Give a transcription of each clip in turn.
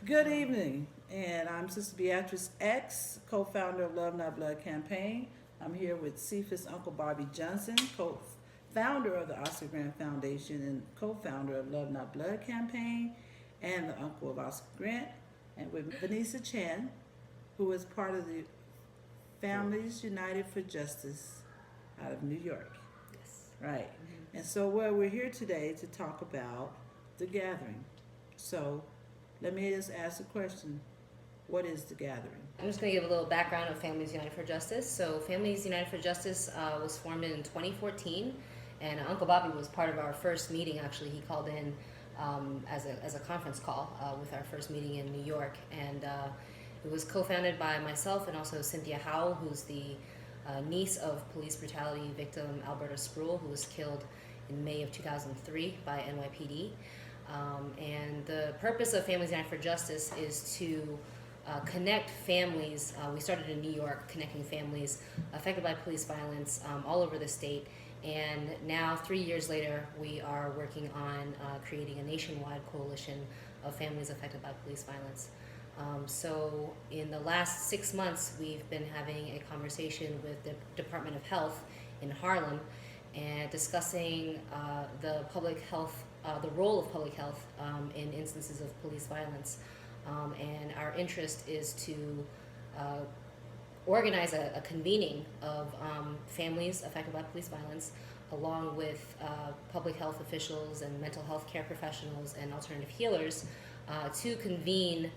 Good evening, and I'm Sister Beatrice X, co-founder of Love Not Blood campaign. I'm here with Cephas Uncle Bobby Johnson, co-founder of the Oscar Grant Foundation and co-founder of Love Not Blood campaign, and the uncle of Oscar Grant, and with Vanessa Chan, who is part of the Families United for Justice out of New York. Yes. Right. And so, we're here today to talk about the gathering. So, let me just ask a question. What is the gathering? I'm just going to give a little background of Families United for Justice. So, Families United for Justice was formed in 2014, and Uncle Bobby was part of our first meeting. Actually, he called in as a conference call with our first meeting in New York, and it was co-founded by myself and also Cynthia Howell, who's the niece of police brutality victim Alberta Spruill, who was killed in May of 2003 by NYPD. And the purpose of Families United for Justice is to connect families. We started in New York, connecting families affected by police violence all over the state. And now, 3 years later, we are working on creating a nationwide coalition of families affected by police violence. So in the last 6 months, we've been having a conversation with the Department of Health in Harlem and discussing the role of public health in instances of police violence. And our interest is to organize a convening of families affected by police violence, along with public health officials and mental health care professionals and alternative healers, to convene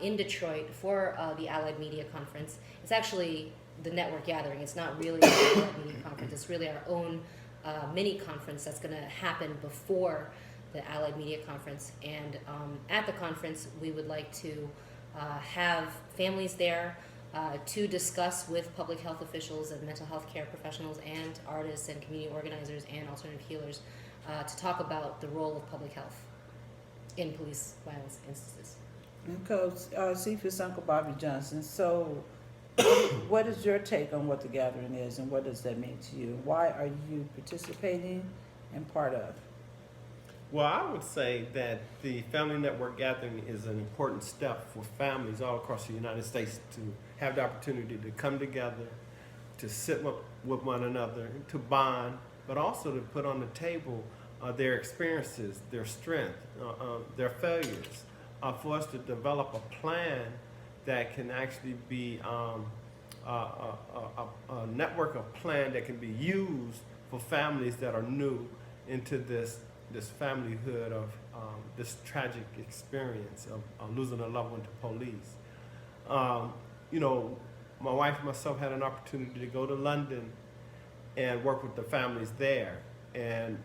in Detroit for the Allied Media Conference. It's actually the network gathering. It's not really the Allied Media Conference. It's really our own mini conference that's going to happen before the Allied Media Conference. And at the conference, we would like to have families there to discuss with public health officials and mental health care professionals and artists and community organizers and alternative healers to talk about the role of public health in police violence instances. And Coach Cephas Uncle Bobby Johnson. So, what is your take on what the gathering is, and what does that mean to you? Why are you participating and part of? Well, I would say that the Family Network Gathering is an important step for families all across the United States to have the opportunity to come together, to sit with one another, to bond, but also to put on the table their experiences, their strength, their failures, for us to develop a plan that can actually be a network of plan that can be used for families that are new into this familyhood of this tragic experience of losing a loved one to police. My wife and myself had an opportunity to go to London and work with the families there. And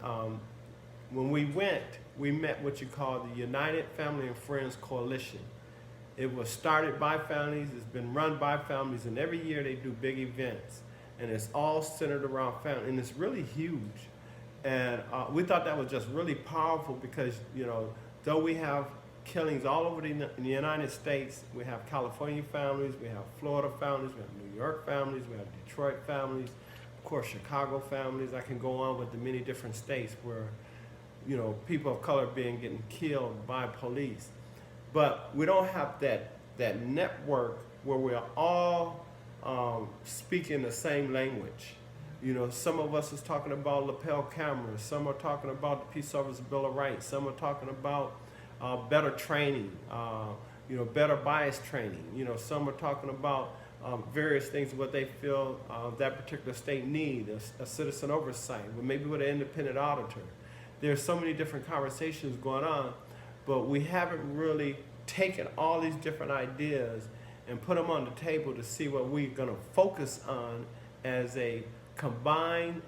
when we went, we met what you call the United Family and Friends Coalition. It was started by families, it's been run by families, and every year they do big events. And it's all centered around family, and it's really huge. And we thought that was just really powerful because, though we have killings all over the United States, we have California families, we have Florida families, we have New York families, we have Detroit families, of course Chicago families. I can go on with the many different states where, people of color getting killed by police. But we don't have that network where we're all speaking the same language. Some of us is talking about lapel cameras. Some are talking about the Peace Officers Bill of Rights. Some are talking about better training, better bias training. Some are talking about various things, what they feel that particular state needs, a citizen oversight, maybe with an independent auditor. There's so many different conversations going on, but we haven't really taken all these different ideas and put them on the table to see what we're going to focus on as a combined,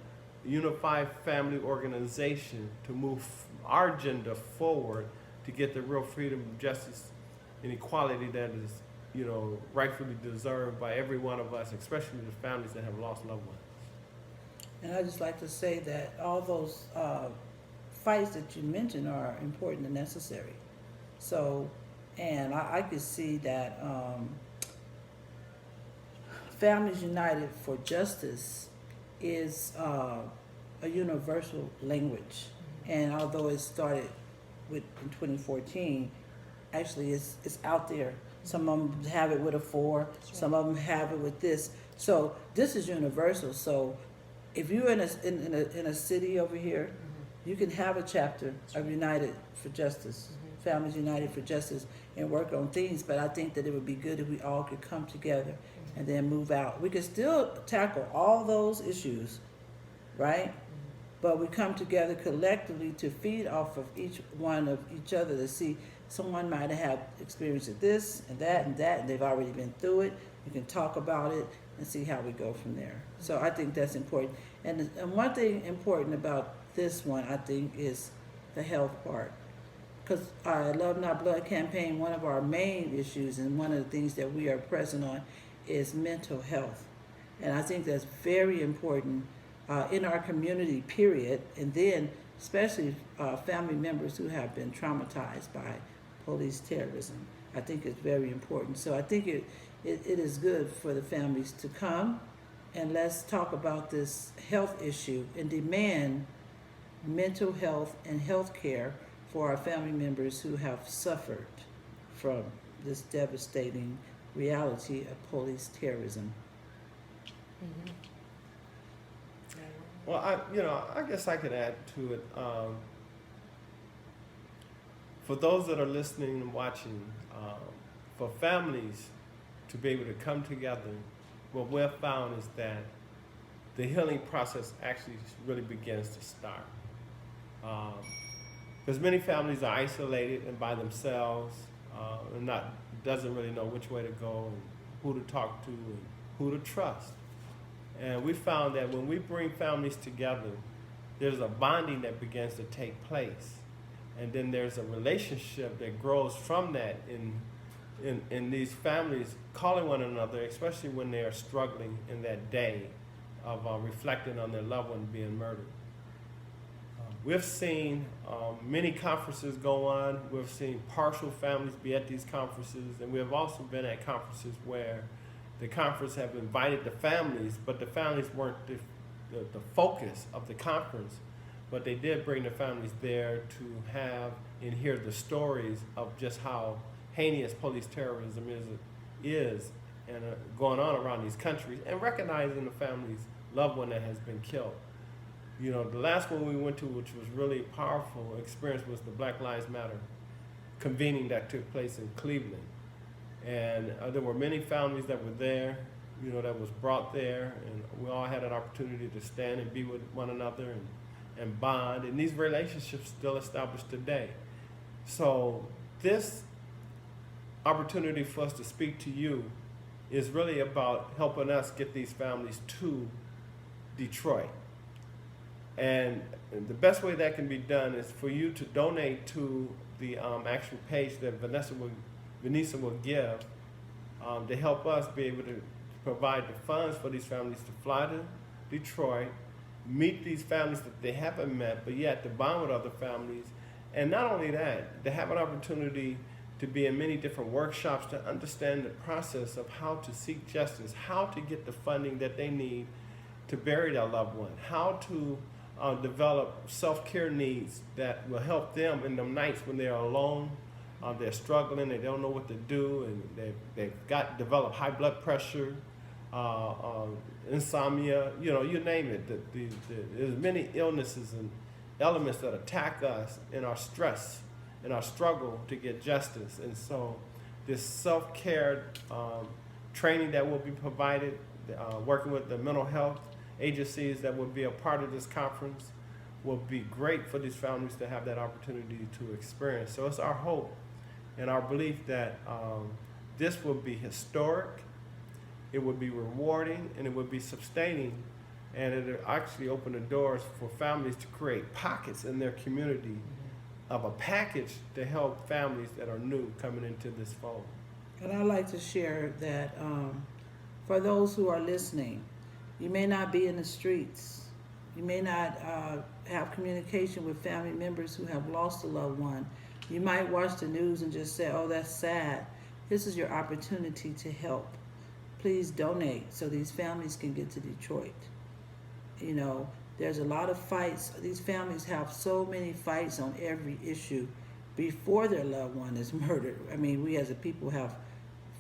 unified family organization to move our agenda forward to get the real freedom, justice, and equality that is, rightfully deserved by every one of us, especially the families that have lost loved ones. And I just like to say that all those fights that you mentioned are important and necessary. So, and I could see that Families United for Justice is a universal language. And although it started in 2014, actually is out there. Some of them have it with a 4, some of them have it with this. So this is universal. So if you're in a city over here, you can have a chapter of United for Justice, Families United for Justice, and work on things. But I think that it would be good if we all could come together and then move out. We could still tackle all those issues, right? But we come together collectively to feed off of each one of each other to see someone might have experienced this and that and that, and they've already been through it. We can talk about it and see how we go from there. So I think that's important. And one thing important about this one, I think, is the health part. Because our Love Not Blood campaign, one of our main issues and one of the things that we are present on is mental health. And I think that's very important in our community, period. And then especially family members who have been traumatized by police terrorism. I think it's very important. So I think it is good for the families to come and let's talk about this health issue and demand mental health and health care for our family members who have suffered from this devastating reality of police terrorism. Mm-hmm. Well, I guess I could add to it. For those that are listening and watching, for families to be able to come together, what we've found is that the healing process actually really begins to start. Because many families are isolated and by themselves, and doesn't really know which way to go and who to talk to and who to trust. And we found that when we bring families together, there's a bonding that begins to take place. And then there's a relationship that grows from that in these families calling one another, especially when they are struggling in that day of reflecting on their loved one being murdered. We've seen many conferences go on. We've seen partial families be at these conferences, and we have also been at conferences where the conference have invited the families, but the families weren't the focus of the conference, but they did bring the families there to have and hear the stories of just how heinous police terrorism is and going on around these countries, and recognizing the family's loved one that has been killed. You know, the last one we went to, which was really a powerful experience, was the Black Lives Matter convening that took place in Cleveland. And there were many families that were there, you know, that was brought there, and we all had an opportunity to stand and be with one another and bond, and these relationships still established today. So this opportunity for us to speak to you is really about helping us get these families to Detroit. And the best way that can be done is for you to donate to the actual page that Vanessa will give to help us be able to provide the funds for these families to fly to Detroit, meet these families that they haven't met, but yet to bond with other families. And not only that, to have an opportunity to be in many different workshops to understand the process of how to seek justice, how to get the funding that they need to bury their loved one, how to develop self-care needs that will help them in the nights when they're alone, they're struggling, they don't know what to do, and they've developed high blood pressure, insomnia, you know, you name it. There's many illnesses and elements that attack us in our stress, in our struggle to get justice. And so this self-care training that will be provided, working with the mental health agencies that will be a part of this conference, will be great for these families to have that opportunity to experience. So it's our hope and our belief that this will be historic, it will be rewarding, and it will be sustaining, and it will actually open the doors for families to create pockets in their community of a package to help families that are new coming into this fold. And I'd like to share that for those who are listening, you may not be in the streets. You may not have communication with family members who have lost a loved one. You might watch the news and just say, oh, that's sad. This is your opportunity to help. Please donate so these families can get to Detroit. You know, there's a lot of fights. These families have so many fights on every issue. before their loved one is murdered. I mean, we as a people have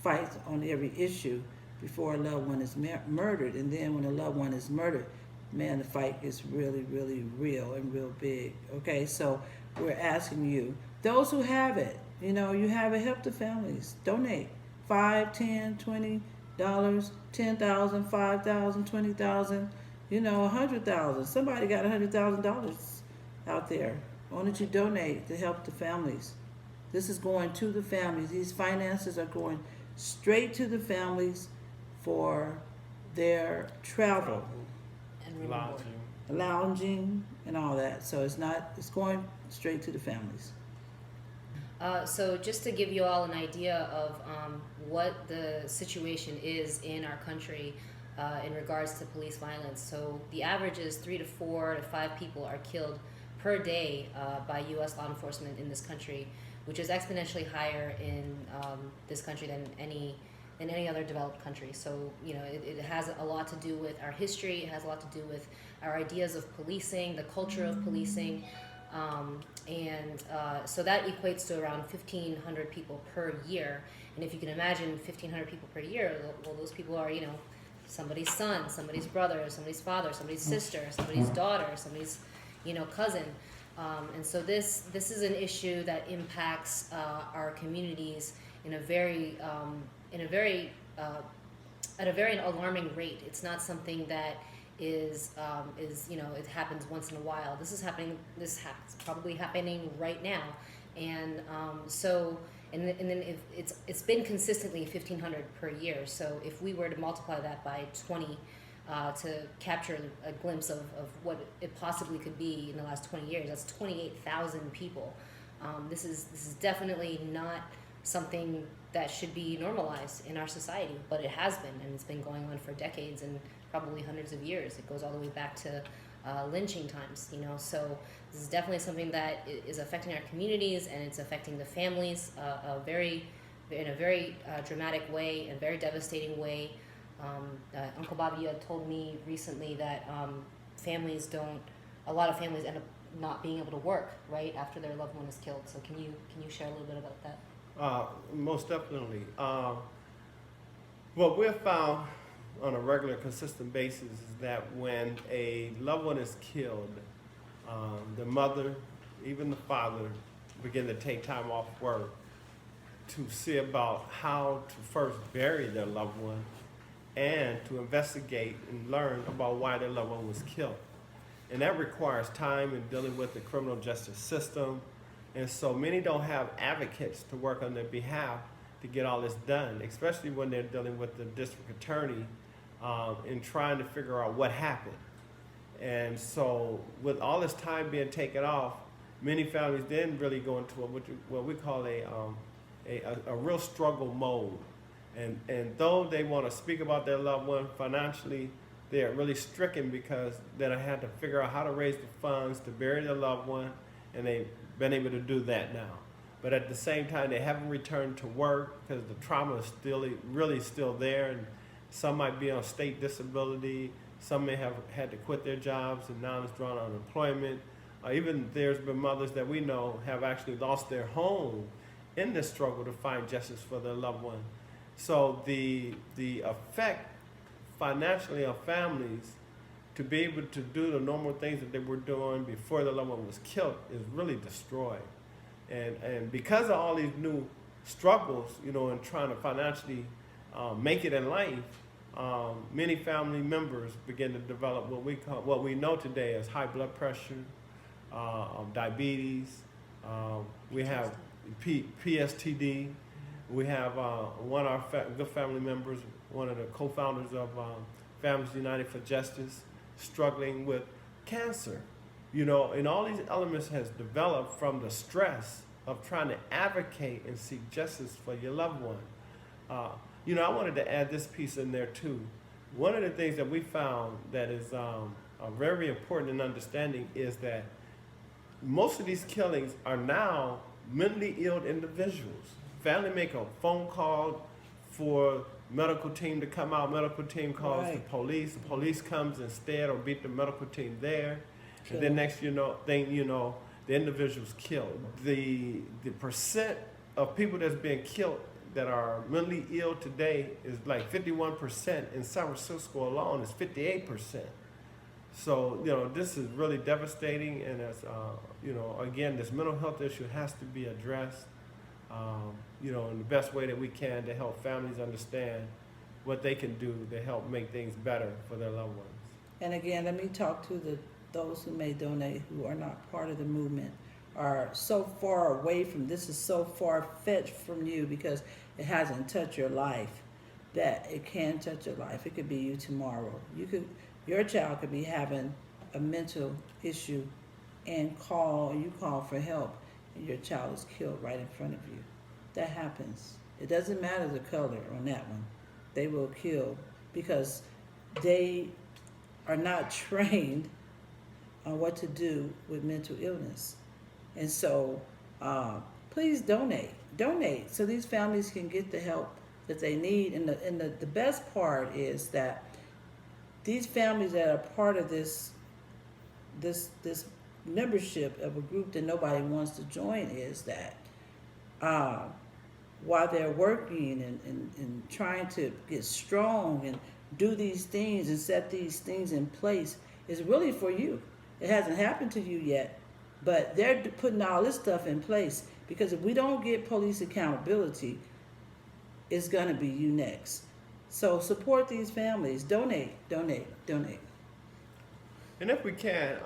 fights on every issue before a loved one is murdered, and then when a loved one is murdered, man, the fight is really, really real and real big. Okay, so we're asking you, those who have it, you know, you have it, help the families. Donate $5, $10, $20, 10,000, 5,000, 20,000, you know, 100,000. Somebody got $100,000 out there. Why don't you donate to help the families? This is going to the families. These finances are going straight to the families for their travel, And room and board. lounging, and all that. So it's going straight to the families. So just to give you all an idea of what the situation is in our country in regards to police violence. So the average is 3 to 4 to 5 people are killed per day by U.S. law enforcement in this country, which is exponentially higher in this country than any other developed country. So, you know, it has a lot to do with our history. It has a lot to do with our ideas of policing, the culture of policing. So that equates to around 1,500 people per year. And if you can imagine 1,500 people per year, well, those people are, you know, somebody's son, somebody's brother, somebody's father, somebody's sister, somebody's daughter, somebody's, you know, cousin. And so this is an issue that impacts our communities in a very at a very alarming rate. It's not something that is you know, it happens once in a while. This is probably happening right now, and then if it's been consistently 1,500 per year. So if we were to multiply that by 20 to capture a glimpse of what it possibly could be in the last 20 years, that's 28,000 people. This is definitely not something that should be normalized in our society, but it has been, and it's been going on for decades and probably hundreds of years. It goes all the way back to lynching times, you know. So this is definitely something that is affecting our communities, and it's affecting the families in a very dramatic way, a very devastating way. Uncle Bobby, you had told me recently that a lot of families end up not being able to work right after their loved one is killed. So can you share a little bit about that? Most definitely. What we've found on a regular, consistent basis is that when a loved one is killed, the mother, even the father, begin to take time off work to see about how to first bury their loved one and to investigate and learn about why their loved one was killed. And that requires time in dealing with the criminal justice system. And so many don't have advocates to work on their behalf to get all this done, especially when they're dealing with the district attorney in trying to figure out what happened. And so with all this time being taken off, many families then really go into what we call a real struggle mode. And though they want to speak about their loved one financially, they are really stricken because they had to figure out how to raise the funds to bury their loved one, and they've been able to do that now. But at the same time, they haven't returned to work because the trauma is still there, and some might be on state disability, some may have had to quit their jobs and now it's drawn unemployment. Even there's been mothers that we know have actually lost their home in this struggle to find justice for their loved one. So the effect financially on families to be able to do the normal things that they were doing before the loved one was killed is really destroyed. And because of all these new struggles, you know, in trying to financially make it in life, many family members begin to develop what we know today as high blood pressure, diabetes. We have PSTD. We have one of our good family members, one of the co-founders of Families United for Justice, struggling with cancer. You know, and all these elements has developed from the stress of trying to advocate and seek justice for your loved one. You know, I wanted to add this piece in there too. One of the things that we found that is very important in understanding is that most of these killings are now mentally ill individuals. Family make a phone call for medical team to come out. Medical team calls the police. The police comes instead or beat the medical team there. And then next thing you know, the individuals killed. The percent of people that's being killed that are mentally ill today is like 51%. In San Francisco alone, it's 58%. So, this is really devastating, and as, again, this mental health issue has to be addressed, in the best way that we can to help families understand what they can do to help make things better for their loved ones. And again, let me talk to those who may donate who are not part of the movement, are so far away from this, is so far fetched from you because it hasn't touched your life, that it can touch your life. It could be you tomorrow. Your child could be having a mental issue and you call for help, and your child is killed right in front of you. That happens. It doesn't matter the color on that one. They will kill because they are not trained on what to do with mental illness. And so please donate so these families can get the help that they need. And the best part is that these families that are part of this membership of a group that nobody wants to join is that while they're working and trying to get strong and do these things and set these things in place, is really for you. It hasn't happened to you yet, but they're putting all this stuff in place because if we don't get police accountability, it's going to be you next. So support these families. Donate. And if we can,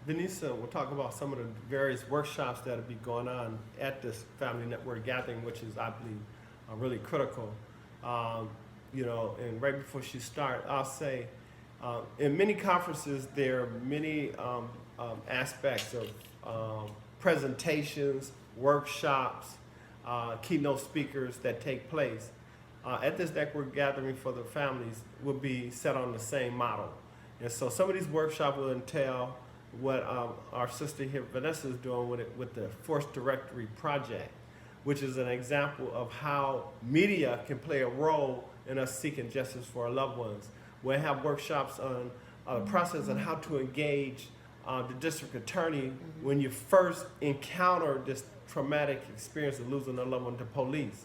Vanessa will talk about some of the various workshops that will be going on at this Family Network gathering, which is, I believe, really critical. And right before she starts, I'll say, in many conferences, there are many aspects of presentations, workshops, keynote speakers that take place. At this network gathering for the families will be set on the same model. And so some of these workshops will entail what our sister here, Vanessa, is doing with the Force Directory Project, which is an example of how media can play a role in us seeking justice for our loved ones. We'll have workshops on the process on how to engage the district attorney when you first encounter this traumatic experience of losing a loved one to police.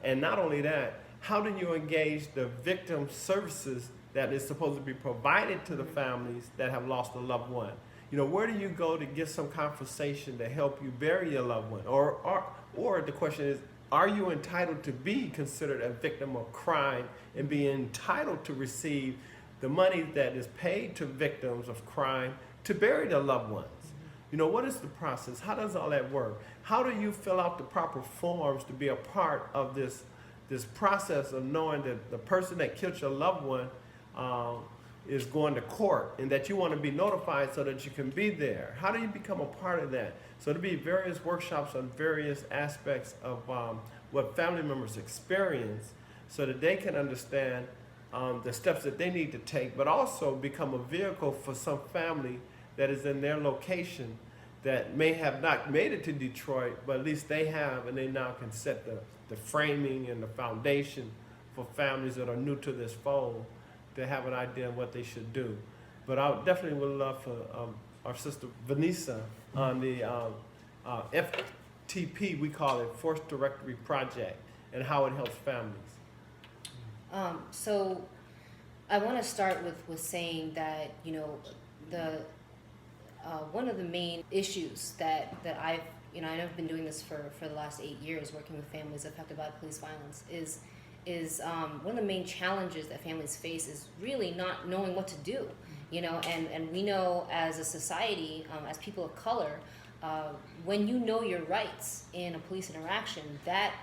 And not only that, how do you engage the victim services that is supposed to be provided to the families that have lost a loved one? Where do you go to get some conversation to help you bury your loved one? Or the question is, are you entitled to be considered a victim of crime and be entitled to receive the money that is paid to victims of crime to bury their loved ones? What is the process? How does all that work? How do you fill out the proper forms to be a part of this process of knowing that the person that killed your loved one is going to court and that you want to be notified so that you can be there? How do you become a part of that? So there'll be various workshops on various aspects of what family members experience so that they can understand the steps that they need to take, but also become a vehicle for some family that is in their location that may have not made it to Detroit, but at least they have, and they now can set the framing and the foundation for families that are new to this fold to have an idea of what they should do. But I definitely would love for our sister Vanessa on the FTP, we call it, Force Directory Project, and how it helps families. So I want to start with saying that, one of the main issues that I've, I've been doing this for the last 8 years, working with families affected by police violence, is one of the main challenges that families face is really not knowing what to do, and we know as a society, as people of color, when you know your rights in a police interaction, that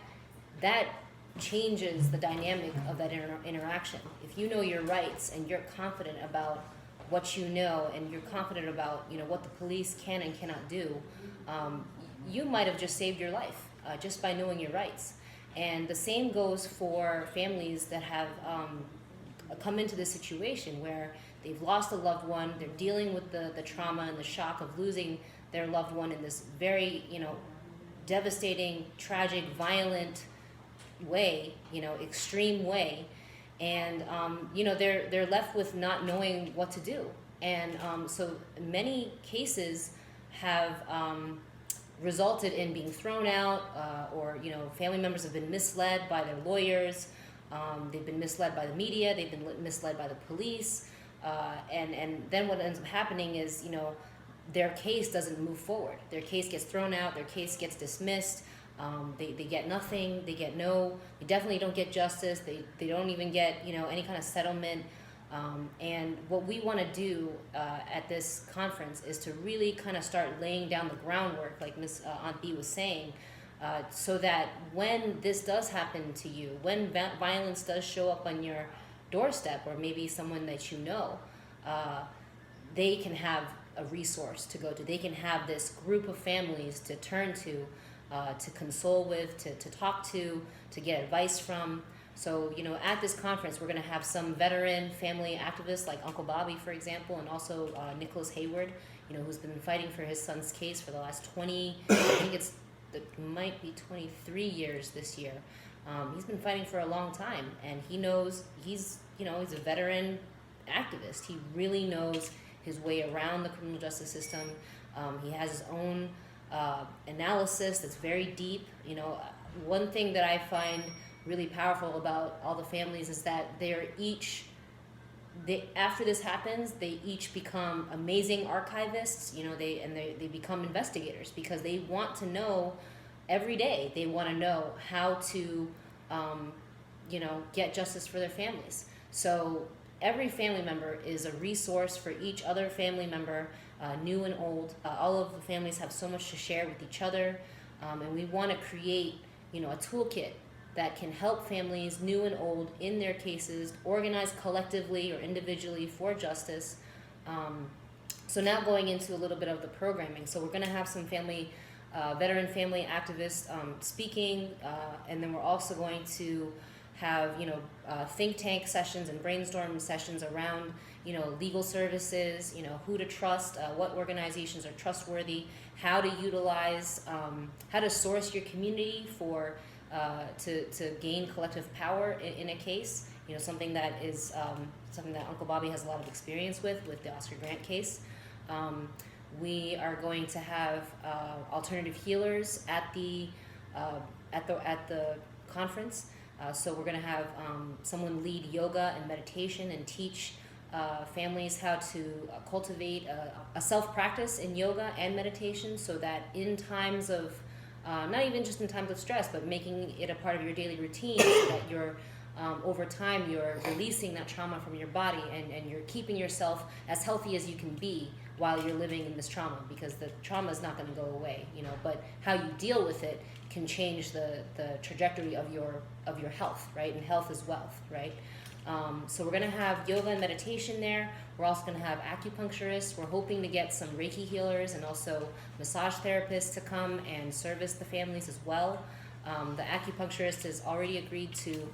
changes the dynamic of that interaction. If you know your rights and you're confident about what you know and you're confident about what the police can and cannot do, you might have just saved your life just by knowing your rights. And the same goes for families that have come into this situation where they've lost a loved one, they're dealing with the trauma and the shock of losing their loved one in this very devastating, tragic, violent way, extreme way, and they're left with not knowing what to do. And so many cases have resulted in being thrown out, or family members have been misled by their lawyers. They've been misled by the media. They've been misled by the police, and then what ends up happening is their case doesn't move forward. Their case gets thrown out. Their case gets dismissed. They get nothing. They definitely don't get justice. They don't even get any kind of settlement. And what we want to do at this conference is to really kind of start laying down the groundwork, like Ms. Aunt B was saying, so that when this does happen to you, when violence does show up on your doorstep, or maybe someone that they can have a resource to go to. They can have this group of families to turn to console with, to talk to get advice from. So, at this conference, we're going to have some veteran family activists like Uncle Bobby, for example, and also Nicholas Hayward, who's been fighting for his son's case for the last 20, I think it might be 23 years this year. He's been fighting for a long time, and he knows he's a veteran activist. He really knows his way around the criminal justice system. He has his own analysis that's very deep. One thing that I find really powerful about all the families is that after this happens, they each become amazing archivists. They become investigators, because they want to know every day. They want to know how to get justice for their families. So every family member is a resource for each other family member, new and old. All of the families have so much to share with each other, and we want to create a toolkit that can help families, new and old, in their cases, organize collectively or individually for justice. So now going into a little bit of the programming. So we're going to have some veteran family activists speaking, and then we're also going to have think tank sessions and brainstorm sessions around legal services, who to trust, what organizations are trustworthy, how to utilize, how to source your community for to gain collective power in a case. Something that is something that Uncle Bobby has a lot of experience with the Oscar Grant case. We are going to have alternative healers at the conference. So we're going to have someone lead yoga and meditation and teach families how to cultivate a self-practice in yoga and meditation, so that in times of, not even just in times of stress, but making it a part of your daily routine, so that you're, over time, you're releasing that trauma from your body, and you're keeping yourself as healthy as you can be while you're living in this trauma, because the trauma is not going to go away, but how you deal with it can change the trajectory of your health, right? And health is wealth, right? So we're going to have yoga and meditation there. We're also going to have acupuncturists. We're hoping to get some Reiki healers and also massage therapists to come and service the families as well. The acupuncturist has already agreed to,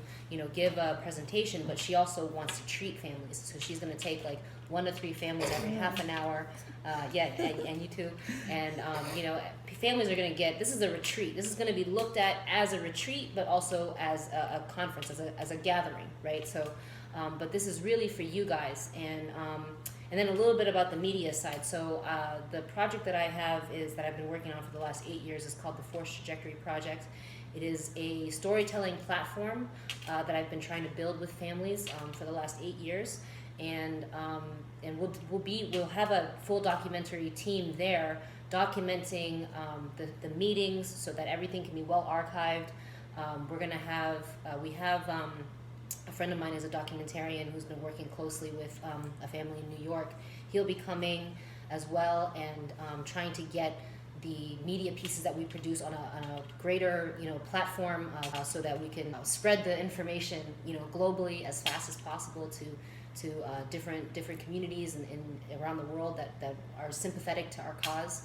give a presentation, but she also wants to treat families. So she's going to take like 1 to 3 families every half an hour. And you too. And, families are going to get, this is a retreat. This is going to be looked at as a retreat, but also as a conference, as a gathering, right? So, but this is really for you guys. And then a little bit about the media side. So the project that I have that I've been working on for the last 8 years is called the Force Trajectory Project. It is a storytelling platform that I've been trying to build with families for the last 8 years. And we'll have a full documentary team there documenting the meetings, so that everything can be well archived. We're gonna have a friend of mine is a documentarian who's been working closely with a family in New York. He'll be coming as well, and trying to get the media pieces that we produce on a greater platform, so that we can spread the information globally as fast as possible to different communities and around the world that are sympathetic to our cause.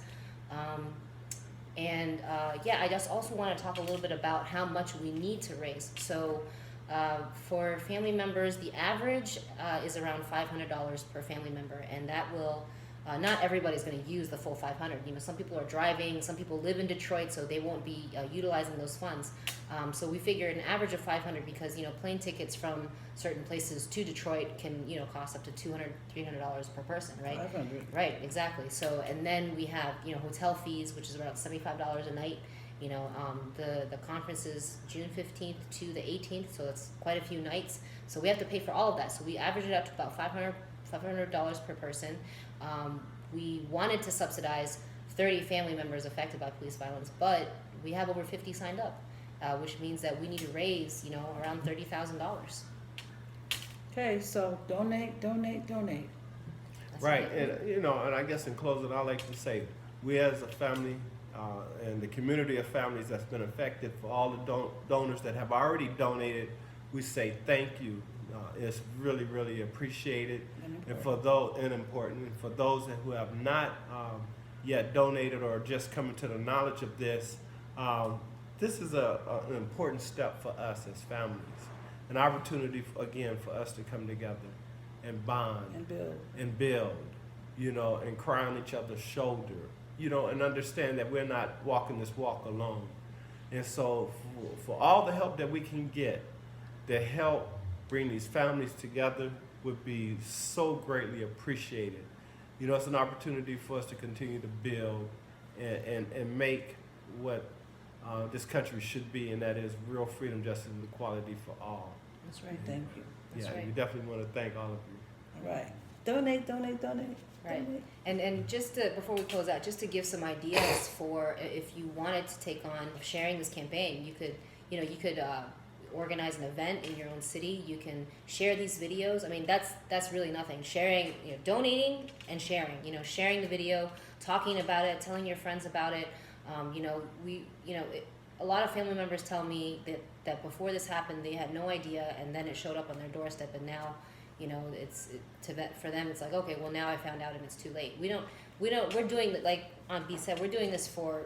I just also want to talk a little bit about how much we need to raise. So for family members, the average is around $500 per family member, and that will not everybody's going to use the full 500. You know, some people are driving, some people live in Detroit, so they won't be utilizing those funds. So we figured an average of 500 because, you know, plane tickets from certain places to Detroit can, you know, cost up to $200, $300 per person, right? 500. Right, exactly. So, and then we have, you know, hotel fees, which is around $75 a night. You know, the conference is June 15th to the 18th, so that's quite a few nights. So we have to pay for all of that. So we average it out to about $500 per person. We wanted to subsidize 30 family members affected by police violence, but we have over 50 signed up, which means that we need to raise, you know, around $30,000. Okay, so donate. That's Right, and you know, and I guess in closing, I like to say, we as a family and the community of families that's been affected, for all the donors that have already donated, we say thank you. It's really, really appreciated, and for those important, and for those who have not yet donated or just coming to the knowledge of this, this is an important step for us as families, an opportunity again for us to come together and bond And build. you know, and cry on each other's shoulder, you know, and understand that we're not walking this walk alone. And so for all the help that we can get to help bring these families together would be so greatly appreciated. You know, it's an opportunity for us to continue to build and make what this country should be, and that is real freedom, justice, and equality for all. That's right. Thank you. That's Yeah, right. we definitely want to thank all of you. All right. Donate. Right. Donate. And just to, before we close out, just to give some ideas for if you wanted to take on sharing this campaign, you could organize an event in your own city. You can share these videos. I mean, that's really nothing. Sharing, you know, donating and sharing. You know, sharing the video, talking about it, telling your friends about it. You know, a lot of family members tell me that before this happened, they had no idea, and then it showed up on their doorstep, and now, you know, for them, it's like, okay, well, now I found out and it's too late. We're doing, like Aunt B said, we're doing this for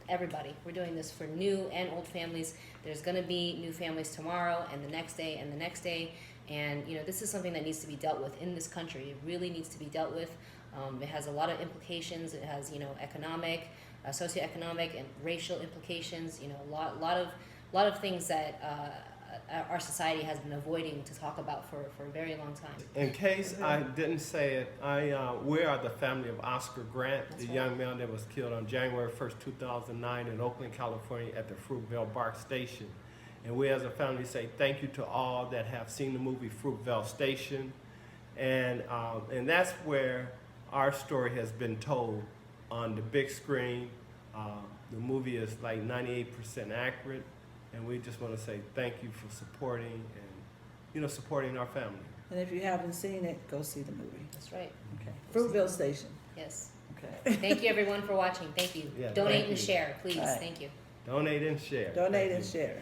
everybody. We're doing this for new and old families. There's going to be new families tomorrow and the next day and the next day. And, you know, this is something that needs to be dealt with in this country. It really needs to be dealt with. It has a lot of implications. It has, you know, economic, socioeconomic and racial implications. You know, a lot of things that our society has been avoiding to talk about for a very long time. In case I didn't say it, we are the family of Oscar Grant, That's the right. young man that was killed on January 1st, 2009 in Oakland, California at the Fruitvale BART station. And we as a family say thank you to all that have seen the movie Fruitvale Station. And that's where our story has been told on the big screen. The movie is like 98% accurate. And we just want to say thank you for supporting and, you know, supporting our family. And if you haven't seen it, go see the movie. That's right. Okay. Fruitvale Station. Yes. Okay. Thank you, everyone, for watching. Thank you. Yeah, Donate thank and you. share, please. All right. Thank you. Donate and share. Donate Thank and you. share.